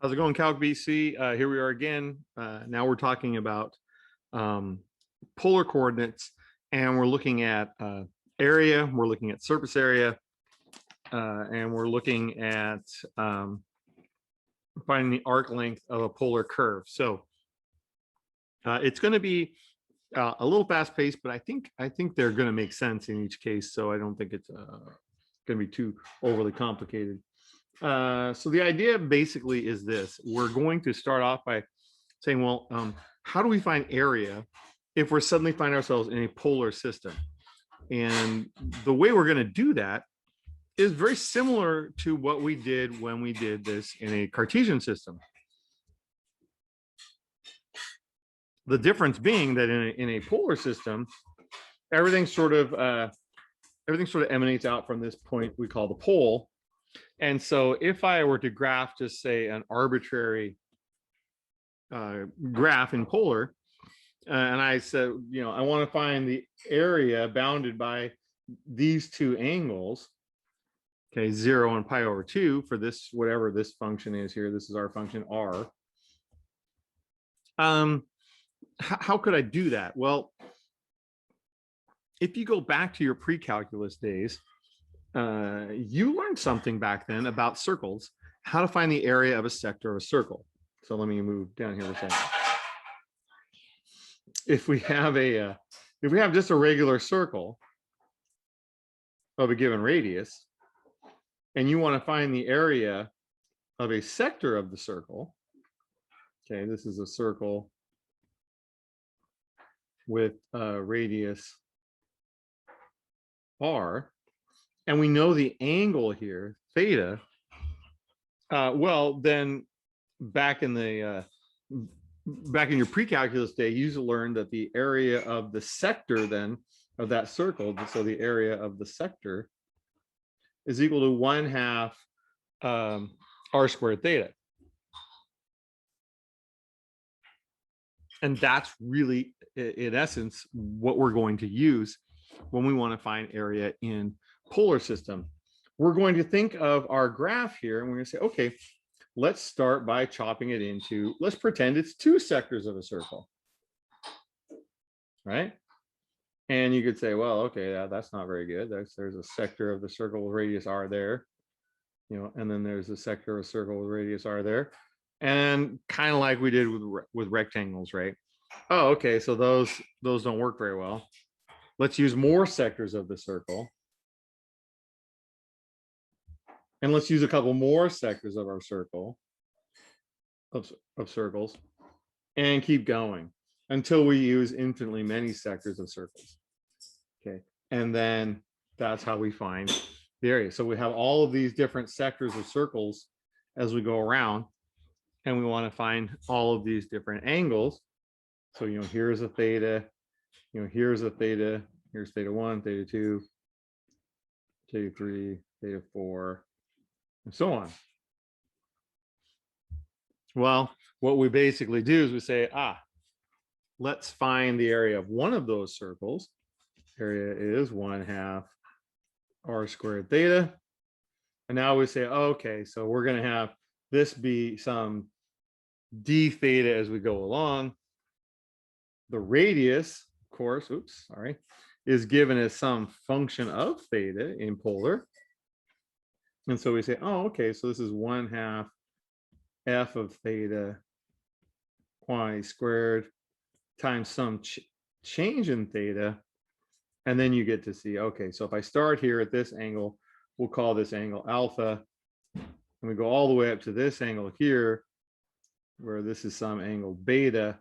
How's it going, Calc BC? Here we are again. Now we're talking about polar coordinates, and we're looking at area, we're looking at surface area, and we're looking at finding the arc length of a polar curve. So it's going to be a little fast paced, but I think they're going to make sense in each case. So I don't think it's going to be too overly complicated. So the idea basically is this. We're going to start off by saying, well, how do we find area if we're suddenly find ourselves in a polar system? And the way we're going to do that is very similar to what we did when we did this in a Cartesian system. The difference being that in a polar system, everything sort of emanates out from this point we call the pole. And so if I were to graph just say an arbitrary graph in polar, and I said, I want to find the area bounded by these two angles, okay, 0 and pi over 2 for this, whatever this function is here, this is our function r. How could I do that? Well, if you go back to your pre-calculus days, you learned something back then about circles, how to find the area of a sector of a circle. So let me move down here a second. If we have just a regular circle of a given radius, and you want to find the area of a sector of the circle, okay, this is a circle with a radius r, and we know the angle here, theta, well, then back in your pre-calculus day, you learned that the area of the sector then of that circle, so the area of the sector is equal to 1/2 r squared theta. And that's really, in essence, what we're going to use when we want to find area in polar system. We're going to think of our graph here, and we're going to say, okay, let's start by chopping it into, let's pretend it's 2 sectors of a circle, right? And you could say, well, okay, that's not very good. There's a sector of the circle with radius r there, and then there's a sector of a circle with radius r there, and kind of like we did with rectangles, right? Oh, okay, so those don't work very well. Let's use more sectors of the circle. And let's use a couple more sectors of our circle, of circles, and keep going until we use infinitely many sectors of circles. Okay, and then that's how we find the area. So we have all of these different sectors of circles as we go around, and we want to find all of these different angles. So, here's a theta, here's a theta, here's theta 1, theta 2, theta 3, theta 4, and so on. Well, what we basically do is we say, let's find the area of one of those circles. Area is 1/2 r squared theta. And now we say, okay, so we're going to have this be some d theta as we go along. The radius, of course, is given as some function of theta in polar. And so we say, okay, so this is 1/2 f of theta quantity squared times some change in theta. And then you get to see, okay, so if I start here at this angle, we'll call this angle alpha. And we go all the way up to this angle here, where this is some angle beta.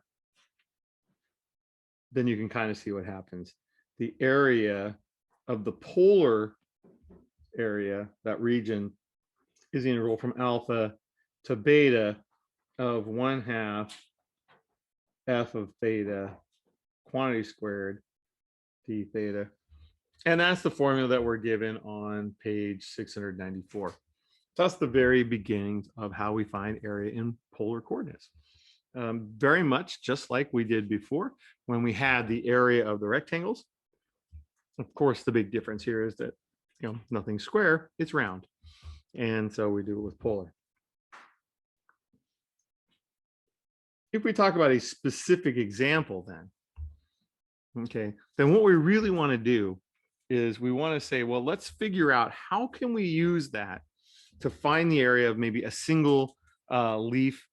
Then you can kind of see what happens. The area of the polar area, that region, is the integral from alpha to beta of 1/2 f of theta quantity squared d theta. And that's the formula that we're given on page 694. That's the very beginnings of how we find area in polar coordinates. Very much just like we did before when we had the area of the rectangles. Of course, the big difference here is that nothing's square, it's round. And so we do it with polar. if we talk about a specific example then, okay, then what we really want to do is we want to say, well, let's figure out how can we use that to find the area of maybe a single leaf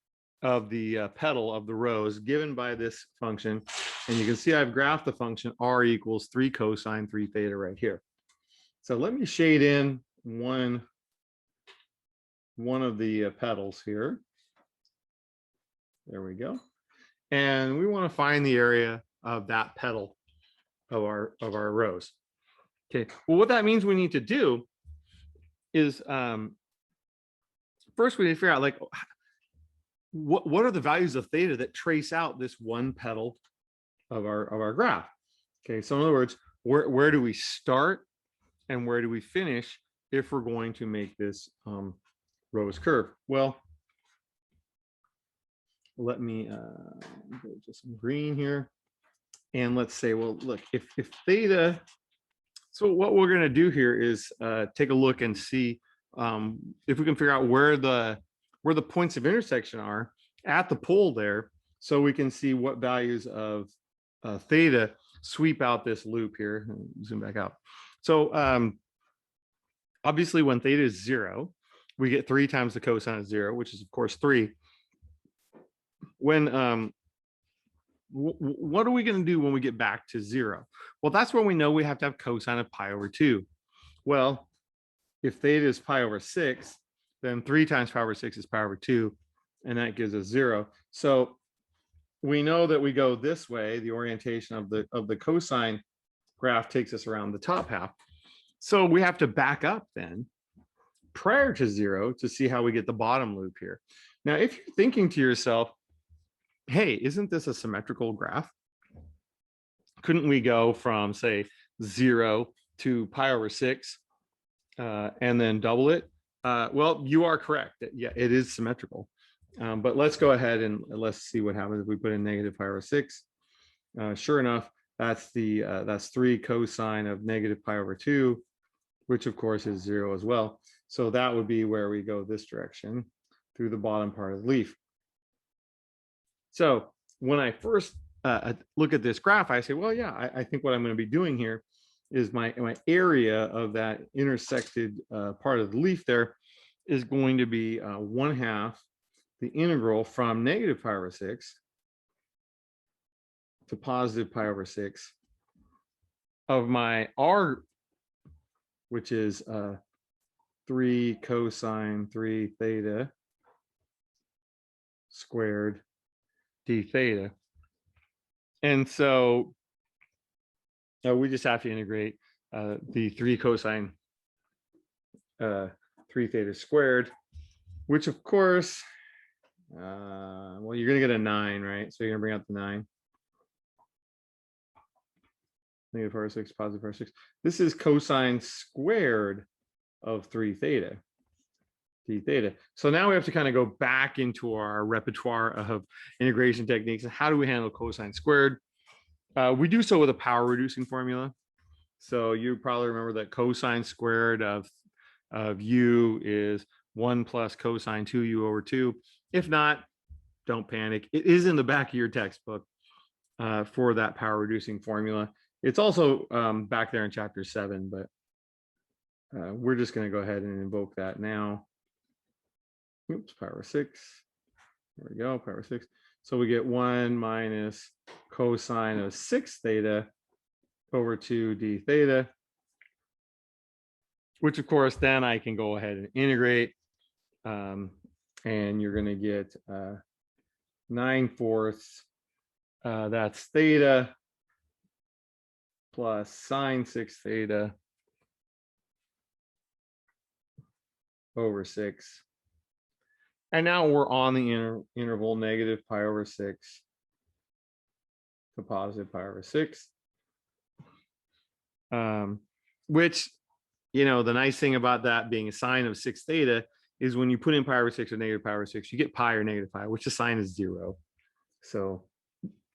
of the petal of the rose given by this function. And you can see I've graphed the function r equals 3 cosine 3 theta right here. So let me shade in one of the petals here. There we go. And we want to find the area of that petal of our rose. Okay, well, what that means we need to do is first we need to figure out like what are the values of theta that trace out this one petal of our graph. Okay, so in other words, where do we start and where do we finish if we're going to make this rose curve? Well, let me go to some green here, and let's say, well, look, if theta, so what we're going to do here is take a look and see if we can figure out where the points of intersection are at the pole there, so we can see what values of theta sweep out this loop here. Zoom back out. So obviously when theta is 0, we get 3 times the cosine of 0, which is of course 3. When what are we going to do when we get back to 0? Well, that's when we know we have to have cosine of pi over 2. Well, if theta is pi over 6, then 3 times pi over 6 is pi over 2, and that gives us 0. So we know that we go this way. The orientation of the cosine graph takes us around the top half. So we have to back up then prior to 0 to see how we get the bottom loop here. Now, if you're thinking to yourself, hey, isn't this a symmetrical graph? Couldn't we go from, say, 0 to pi over 6 and then double it? Well, you are correct. Yeah, it is symmetrical. But let's go ahead and let's see what happens if we put in negative pi over 6. Sure enough, that's 3 cosine of negative pi over 2, which of course is 0 as well. So that would be where we go this direction through the bottom part of the leaf. So when I first look at this graph, I say, well, yeah, I think what I'm going to be doing here is my area of that intersected part of the leaf there is going to be 1/2 the integral from negative pi over 6 to positive pi over 6 of my r, which is 3 cosine 3 theta squared d theta. And so we just have to integrate the 3 cosine 3 theta squared, which of course, well, you're going to get a 9, right? So you're going to bring out the 9. Negative pi over 6, positive pi over 6. This is cosine squared of 3 theta. D theta. So now we have to kind of go back into our repertoire of integration techniques. And how do we handle cosine squared? We do so with a power reducing formula. So you probably remember that cosine squared of u is 1 plus cosine 2u over 2. If not, don't panic. It is in the back of your textbook for that power reducing formula. It's also back there in chapter 7, but we're just going to go ahead and invoke that now. Oops, pi over 6. There we go, pi over 6. So we get 1 minus cosine of 6 theta over 2 d theta, which of course then I can go ahead and integrate, and you're going to get 9/4. That's theta plus sine 6 theta over 6. And now we're on the interval negative pi over 6 to positive pi over 6. Which, you know, the nice thing about that being a sine of 6 theta is when you put in pi over 6 or negative pi over 6, you get pi or negative pi, which the sign is 0. So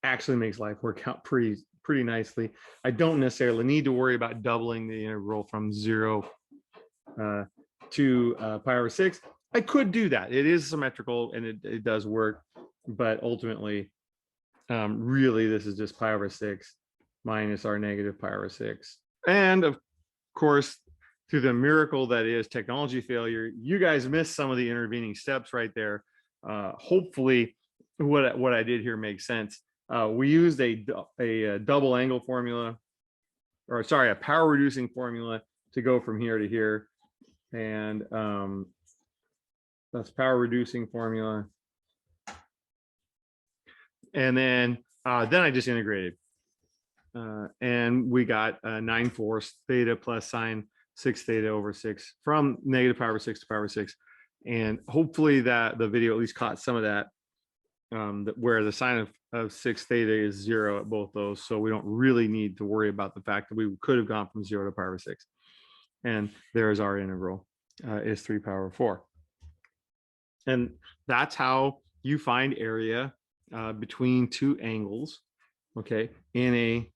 actually makes life work out pretty nicely. I don't necessarily need to worry about doubling the integral from 0 to pi over 6. I could do that. It is symmetrical and it does work. but ultimately, really, this is just pi over 6 minus our negative pi over 6. And of course, through the miracle that is technology failure, you guys missed some of the intervening steps right there. Hopefully, what I did here makes sense. We used a double angle formula, or sorry, a power reducing formula to go from here to here. And that's power reducing formula. And then I just integrated. And we got 9/4 theta plus sine 6 theta over 6 from negative pi over 6 to pi over 6. And hopefully that the video at least caught some of that, where the sine of 6 theta is 0 at both those. So we don't really need to worry about the fact that we could have gone from 0 to pi over 6. And there's our integral, is 3 pi over 4. And that's how you find area between two angles, okay, in a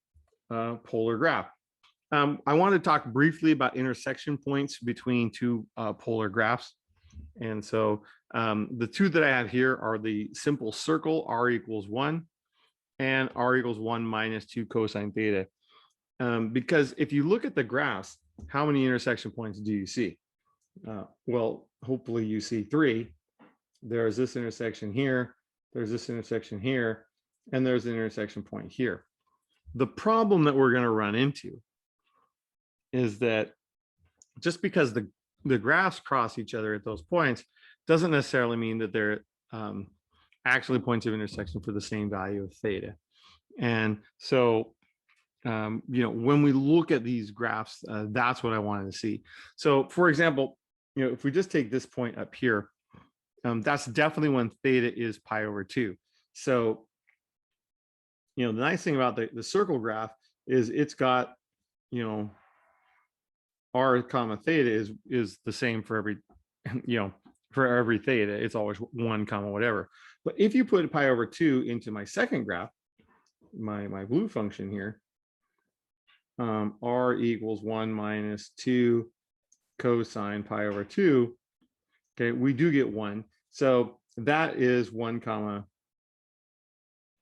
polar graph. I want to talk briefly about intersection points between two polar graphs. And so the two that I have here are the simple circle r equals 1 and r equals 1 minus 2 cosine theta. Because if you look at the graphs, how many intersection points do you see? Well, hopefully you see 3. There's this intersection here, there's this intersection here, and there's an intersection point here. The problem that we're going to run into is that just because the graphs cross each other at those points doesn't necessarily mean that they're actually points of intersection for the same value of theta. And so, when we look at these graphs, that's what I wanted to see. So for example, if we just take this point up here, that's definitely when theta is pi over 2. So, the nice thing about the circle graph is it's got, r comma theta is the same for every, for every theta. It's always 1 comma whatever. But if you put pi over 2 into my second graph, my blue function here, r equals 1 minus 2 cosine pi over 2, okay, we do get 1. So that is 1 comma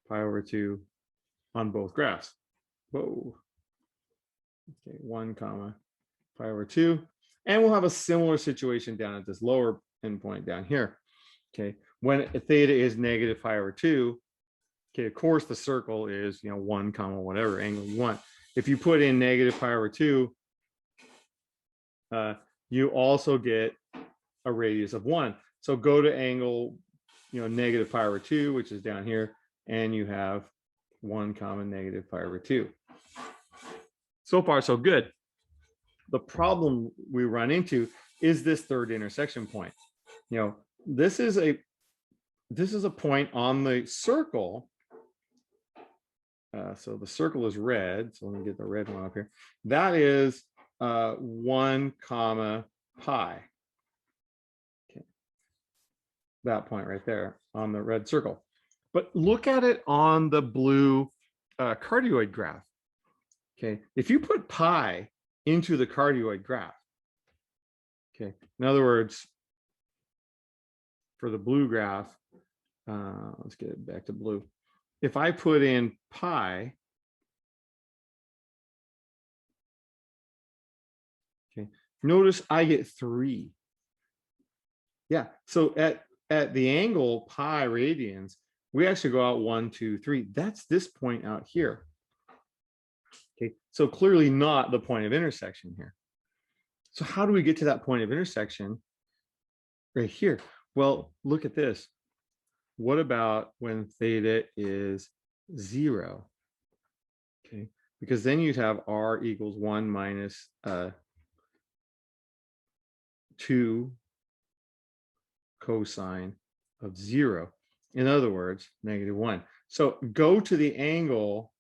pi over 2 on both graphs. Whoa. Okay, 1 comma pi over 2. And we'll have a similar situation down at this lower endpoint down here. Okay, when theta is negative pi over 2, okay, of course the circle is 1 comma whatever angle you want. If you put in negative pi over 2, you also get a radius of 1. So go to angle, negative pi over 2, which is down here, and you have 1 comma negative pi over 2. So far, so good. The problem we run into is this third intersection point. This is a point on the circle. So the circle is red. So let me get the red one up here. That is 1 comma pi. Okay. That point right there on the red circle. But look at it on the blue cardioid graph. Okay, if you put pi into the cardioid graph, okay, in other words, for the blue graph, let's get it back to blue. If I put in pi, okay, notice I get 3. Yeah, so at the angle pi radians, we actually go out 1, 2, 3. That's this point out here. Okay, so clearly not the point of intersection here. So how do we get to that point of intersection right here? Well, look at this. What about when theta is 0? Okay, because then you'd have r equals 1 minus 2 cosine of 0. In other words, negative 1. So go to the angle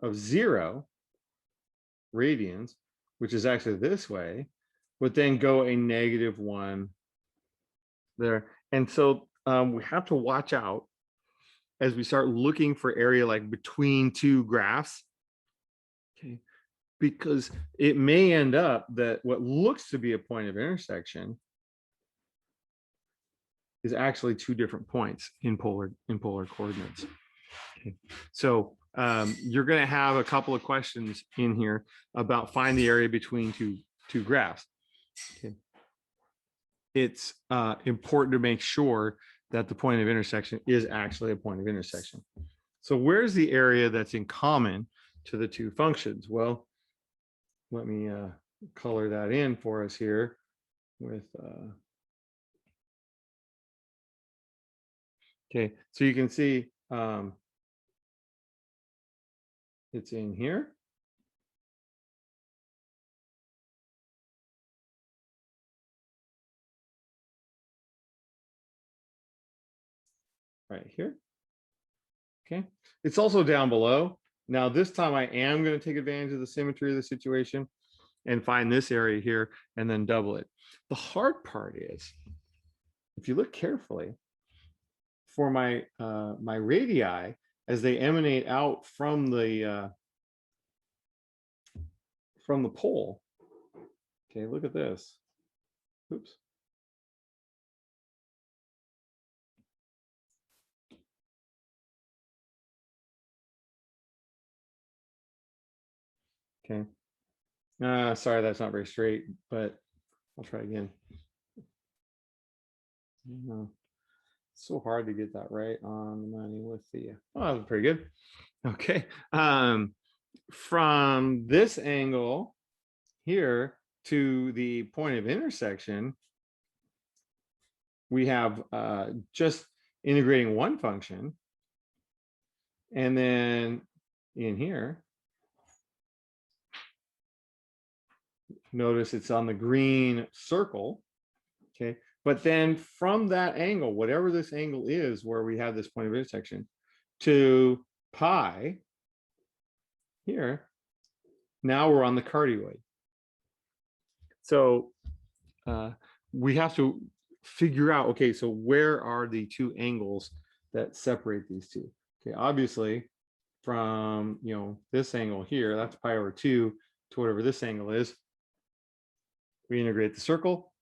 of 0 radians, which is actually this way, but then go a negative 1 there. And so we have to watch out as we start looking for area like between two graphs, okay, because it may end up that what looks to be a point of intersection is actually two different points in polar coordinates. Okay. So you're going to have a couple of questions in here about find the area between two graphs. Okay. It's important to make sure that the point of intersection is actually a point of intersection. So where's the area that's in common to the two functions? Well, let me color that in for us here with okay, so you can see it's in here. Right here. Okay, it's also down below. Now this time I am going to take advantage of the symmetry of the situation and find this area here and then double it. The hard part is, if you look carefully, for my my radii, as they emanate out from the pole. Okay, look at this. Oops. Okay. Sorry, that's not very straight, but I'll try again. It's so hard to get that right on the money with the, oh, that was pretty good. Okay. From this angle here to the point of intersection, we have just integrating one function. And then in here, notice it's on the green circle. Okay. But then from that angle, whatever this angle is where we have this point of intersection, to pi here, now we're on the cardioid. So we have to figure out, okay, so where are the two angles that separate these two? Okay, obviously from, you know, this angle here, that's pi over 2 to whatever this angle is, we integrate the circle.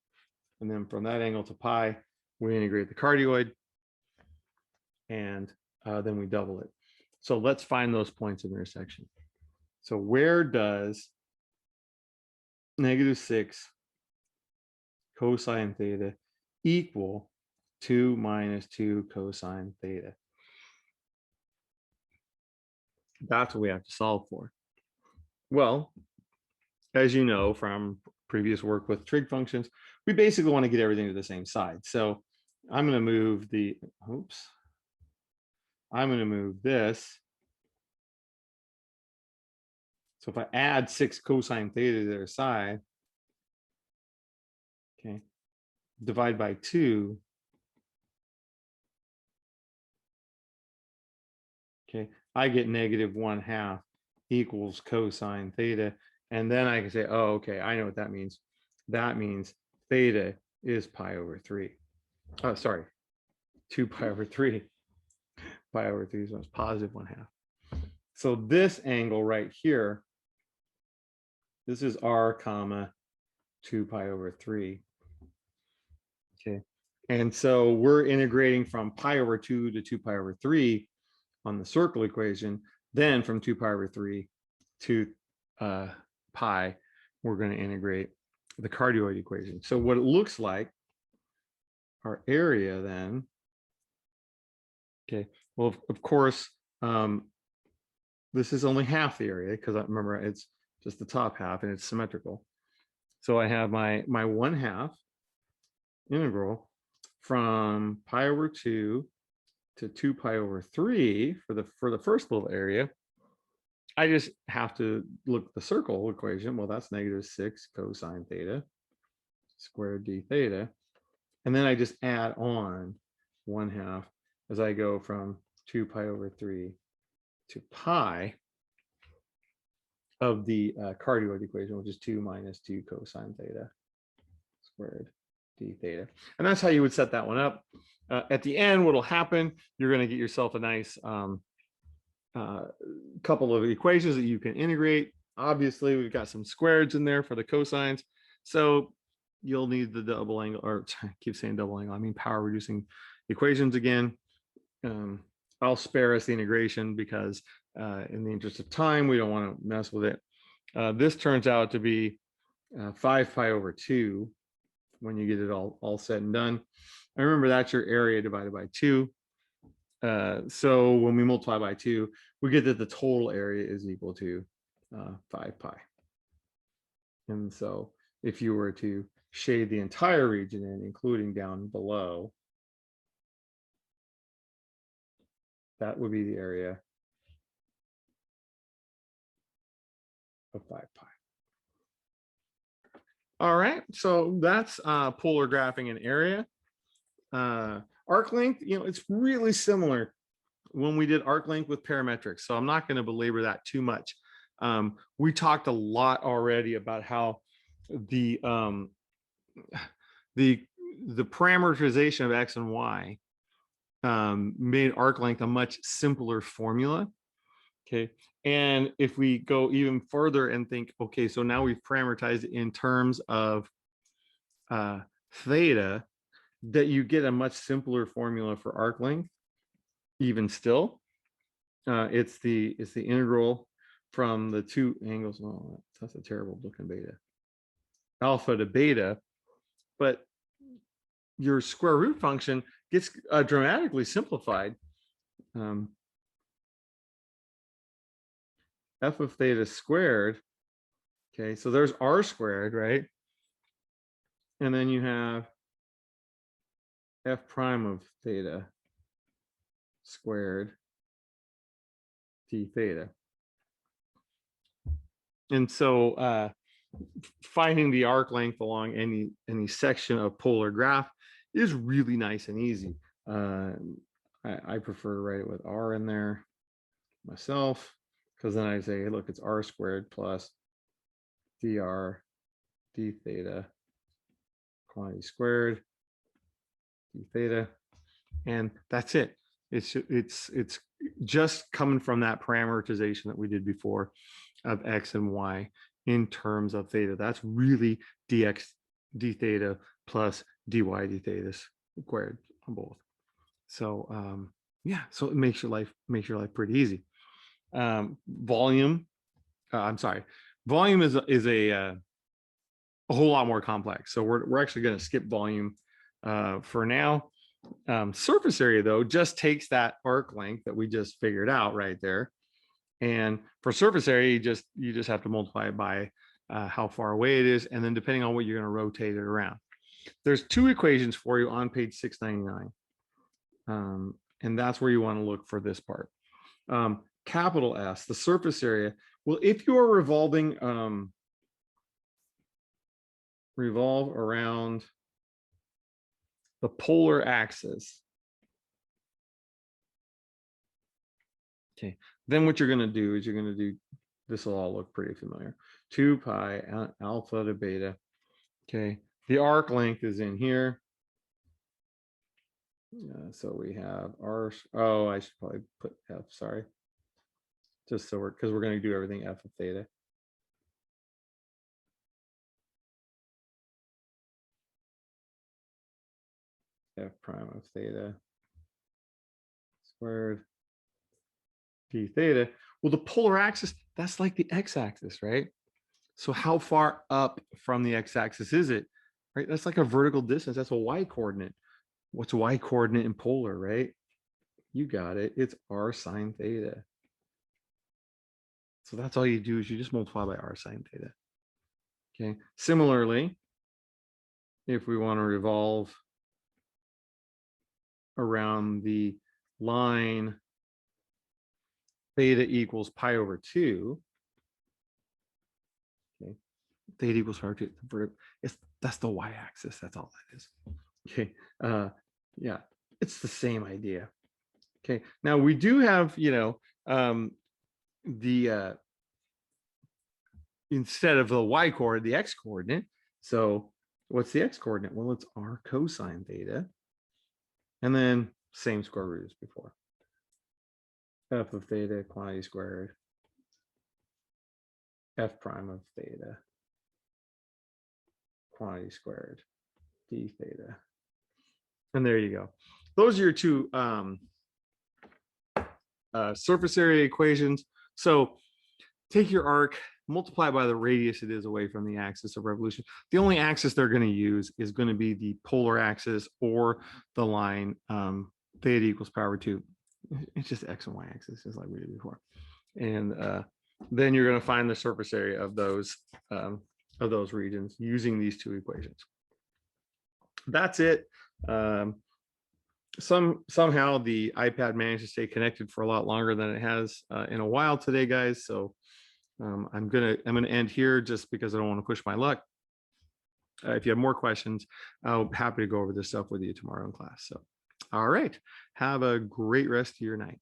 And then from that angle to pi, we integrate the cardioid, and then we double it. So let's find those points of intersection. So where does -6 cosine theta equal 2 minus 2 cosine theta? That's what we have to solve for. Well, as you know from previous work with trig functions, we basically want to get everything to the same side. So I'm going to move the, oops, I'm going to move this. So if I add 6 cosine theta to their side, okay, divide by 2, okay, I get -1/2 equals cosine theta. And then I can say, oh, okay, I know what that means. That means theta is pi over 3. Oh, sorry, 2 pi over 3. Pi over 3 is +1/2. So this angle right here, this is r comma 2 pi over 3. Okay, and so we're integrating from pi over 2 to 2 pi over 3 on the circle equation. Then from 2 pi over 3 to pi, we're going to integrate the cardioid equation. So what it looks like, our area then, okay, well, of course, this is only half the area because I remember it's just the top half and it's symmetrical. So I have my 1/2 integral from pi over 2 to 2 pi over 3 for the first little area. I just have to look at the circle equation. Well, that's -6 cosine theta squared d theta. And then I just add on 1/2 as I go from 2 pi over 3 to pi of the cardioid equation, which is 2 minus 2 cosine theta squared d theta. And that's how you would set that one up. At the end, what will happen, you're going to get yourself a nice couple of equations that you can integrate. Obviously, we've got some squareds in there for the cosines. So you'll need the double angle, or I keep saying double angle, I mean power reducing equations again. I'll spare us the integration because in the interest of time, we don't want to mess with it. This turns out to be 5 pi over 2 when you get it all said and done. I remember that's your area divided by 2. So when we multiply by 2, we get that the total area is equal to 5 pi. And so if you were to shade the entire region in, including down below, that would be the area of 5 pi. All right, so that's polar graphing an area. Arc length, it's really similar when we did arc length with parametrics. So I'm not going to belabor that too much. We talked a lot already about how the parameterization of X and Y made arc length a much simpler formula. Okay. And if we go even further and think, okay, so now we've parameterized it in terms of theta, that you get a much simpler formula for arc length. Even still, it's the integral from the two angles. Oh, that's a terrible looking beta, alpha to beta, but your square root function gets dramatically simplified. F of theta squared. Okay, so there's r squared, right? And then you have f prime of theta squared d theta. And so finding the arc length along any section of polar graph is really nice and easy. I prefer to write it with r in there myself, because then I say, look, it's r squared plus dr d theta quantity squared d theta, and that's it. It's just coming from that parameterization that we did before of x and y in terms of theta. That's really dx d theta plus dy d theta squared on both. So yeah, so it makes your life pretty easy. Volume, I'm sorry, volume is a whole lot more complex. So we're actually going to skip volume for now. Surface area, though, just takes that arc length that we just figured out right there. And for surface area, you just have to multiply it by how far away it is. And then depending on what you're going to rotate it around. There's two equations for you on page 699. And that's where you want to look for this part. Capital S, the surface area. Well, if you are revolve around the polar axis. Okay, then what you're going to do is you're going to do, this will all look pretty familiar. 2 pi alpha to beta. Okay, the arc length is in here. So we have r, oh, I should probably put f, sorry. Just so because we're going to do everything f of theta. F prime of theta squared d theta. Well, the polar axis, that's like the x-axis, right? So how far up from the x-axis is it? Right? That's like a vertical distance. That's a y-coordinate. What's y-coordinate in polar, right? You got it. It's r sine theta. So that's all you do is you just multiply by r sine theta. Okay. Similarly, if we want to revolve around the line theta equals pi over 2, okay, theta equals pi over 2, that's the y-axis. That's all that is. Okay. Yeah, it's the same idea. Okay. Now we do have, the instead of the y coordinate, the x coordinate. So what's the x coordinate? Well, it's r cosine theta. And then same square root as before. F of theta quantity squared. F prime of theta quantity squared d theta. And there you go. Those are your two surface area equations. So take your arc, multiply by the radius it is away from the axis of revolution. The only axis they're going to use is going to be the polar axis or the line theta equals pi/2. It's just x and y axis, just like we did before. And then you're going to find the surface area of those regions using these two equations. That's it. Somehow the iPad managed to stay connected for a lot longer than it has in a while today, guys. So I'm gonna end here just because I don't want to push my luck. If you have more questions, I'll be happy to go over this stuff with you tomorrow in class. So, all right, have a great rest of your night.